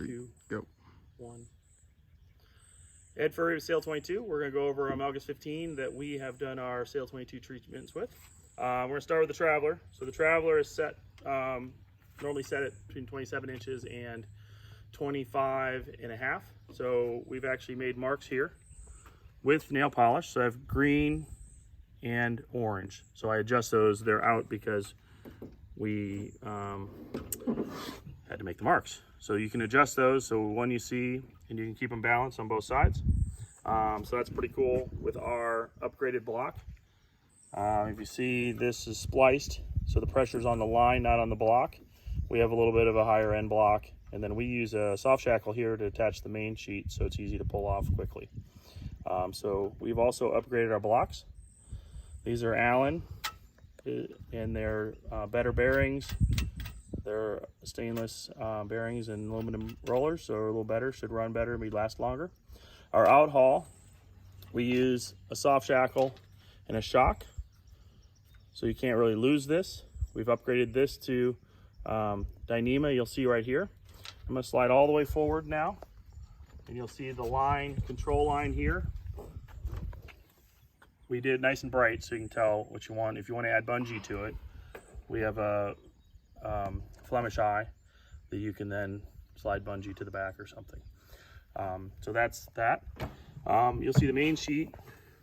2, go. 1. Ed Furry with Sail22. We're going to go over a Melges 15 that we have done our Sail22 treatments with. We're going to start with the Traveler. So the Traveler is set, normally set at between 27 inches and 25.5. So we've actually made marks here with nail polish. So I have green and orange. So I adjust those. They're out because we had to make the marks. So you can adjust those so one you see and you can keep them balanced on both sides. So that's pretty cool with our upgraded block. If you see, this is spliced, so the pressure's on the line, not on the block. We have a little bit of a higher end block, and then we use a soft shackle here to attach the main sheet so it's easy to pull off quickly. So we've also upgraded our blocks. These are Allen, and they're better bearings. They're stainless bearings and aluminum rollers, so they're a little better, should run better, and last longer. Our Outhaul, we use a soft shackle and a shock, so you can't really lose this. We've upgraded this to Dyneema, you'll see right here. I'm gonna slide all the way forward now, and you'll see the line, control line here. We did it nice and bright so you can tell what you want. If you want to add bungee to it, we have a Flemish eye that you can then slide bungee to the back or something. So that's that. You'll see the main sheet.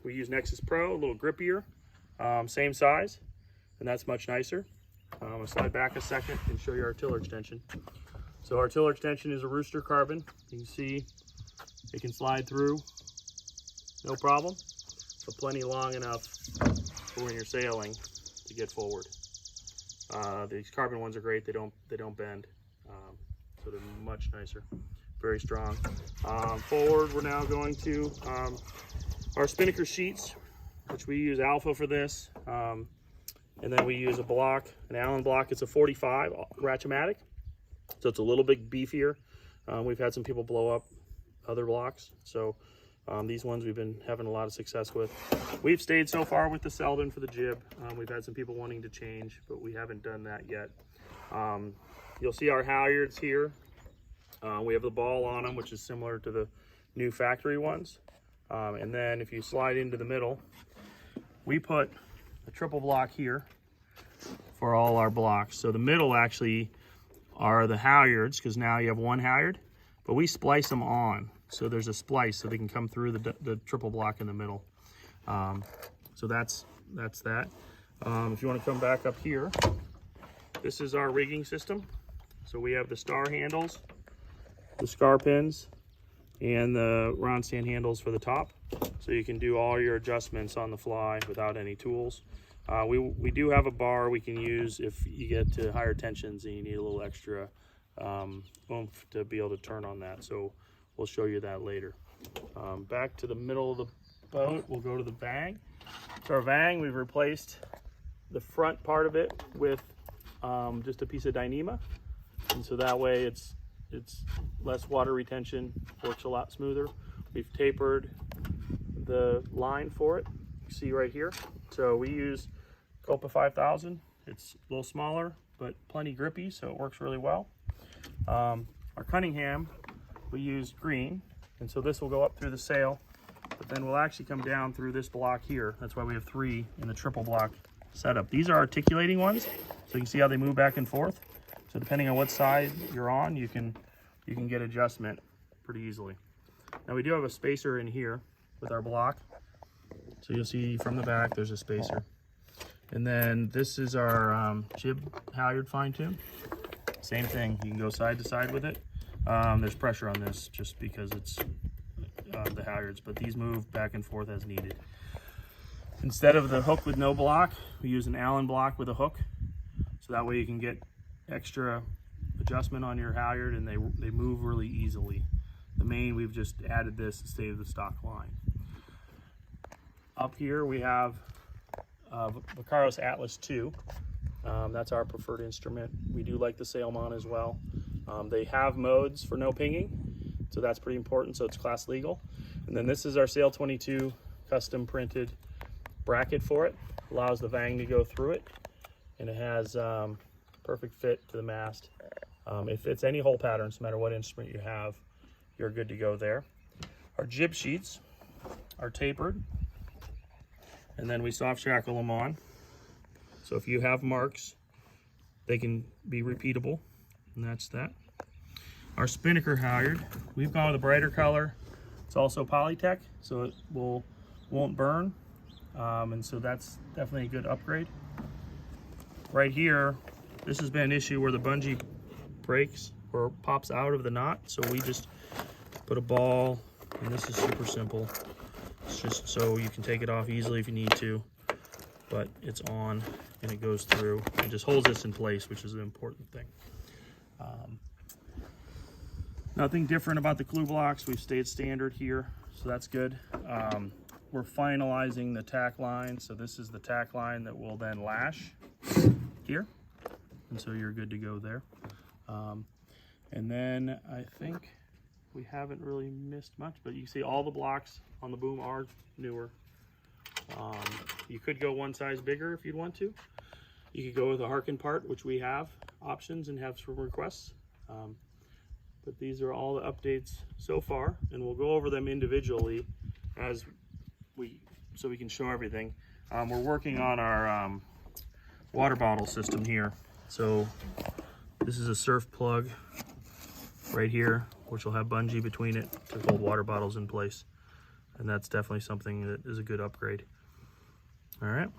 We use Nexus Pro, a little grippier, same size, and that's much nicer. I'm gonna slide back a second and show you our tiller extension. So our tiller extension is a Rooster carbon. You can see it can slide through, no problem, but plenty long enough for when you're sailing to get forward. These carbon ones are great. They don't bend, so they're much nicer, very strong. Forward, we're now going to our spinnaker sheets, which we use Alpha for this, and then we use a block, an Allen block. It's a 45 Ratchamatic, so it's a little bit beefier. We've had some people blow up other blocks, so these ones we've been having a lot of success with. We've stayed so far with the Selden for the jib. We've had some people wanting to change, but we haven't done that yet. You'll see our halyards here. We have the ball on them, which is similar to the new factory ones. And then if you slide into the middle, we put a triple block here for all our blocks. So the middle actually are the halyards, because now you have one halyard, but we splice them on. So there's a splice so they can come through the triple block in the middle. So that's that. If you want to come back up here, this is our rigging system. So we have the star handles, the scar pins, and the round stand handles for the top. So you can do all your adjustments on the fly without any tools. We do have a bar we can use if you get to higher tensions and you need a little extra oomph to be able to turn on that. So we'll show you that later. Back to the middle of the boat, we'll go to the vang. So our vang, we've replaced the front part of it with just a piece of Dyneema. And so that way it's less water retention, works a lot smoother. We've tapered the line for it, you see right here. So we use Copa 5000. It's a little smaller, but plenty grippy, so it works really well. Our Cunningham, we use green, and so this will go up through the sail, but then we'll actually come down through this block here. That's why we have 3 in the triple block setup. These are articulating ones, so you can see how they move back and forth. So depending on what side you're on, you can get adjustment pretty easily. Now we do have a spacer in here with our block. So you'll see from the back there's a spacer. And then this is our jib halyard fine tune. Same thing, you can go side to side with it. There's pressure on this just because it's the halyards, but these move back and forth as needed. Instead of the hook with no block, we use an Allen block with a hook. So that way you can get extra adjustment on your halyard and they move really easily. The main, we've just added this to stay to the stock line. Up here we have Vaqueros Atlas 2. That's our preferred instrument. We do like the Sailmon as well. They have modes for no pinging, so that's pretty important, so it's class legal. And then this is our Sail22 custom printed bracket for it. Allows the vang to go through it, and it has perfect fit to the mast. If it's any hole patterns, no matter what instrument you have, you're good to go there. Our jib sheets are tapered, and then we soft shackle them on. So if you have marks, they can be repeatable, and that's that. Our spinnaker halyard, we've gone with a brighter color. It's also Polytech, so it won't burn, and so that's definitely a good upgrade. Right here, this has been an issue where the bungee breaks or pops out of the knot, so we just put a ball, and this is super simple. It's just so you can take it off easily if you need to, but it's on and it goes through and just holds this in place, which is an important thing. Nothing different about the clue blocks. We've stayed standard here, so that's good. We're finalizing the tack line, so this is the tack line that will then lash here, and so you're good to go there. And then I think we haven't really missed much, but you see all the blocks on the boom are newer. You could go one size bigger if you'd want to. You could go with a Harken part, which we have options and have some requests. But these are all the updates so far, and we'll go over them individually so we can show everything. We're working on our water bottle system here. So this is a surf plug right here, which will have bungee between it to hold water bottles in place. And that's definitely something that is a good upgrade. All right.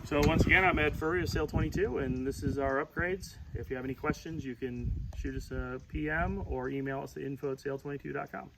So once again, I'm Ed Furry of Sail22, and this is our upgrades. If you have any questions, you can shoot us a PM or email us at info@sail22.com.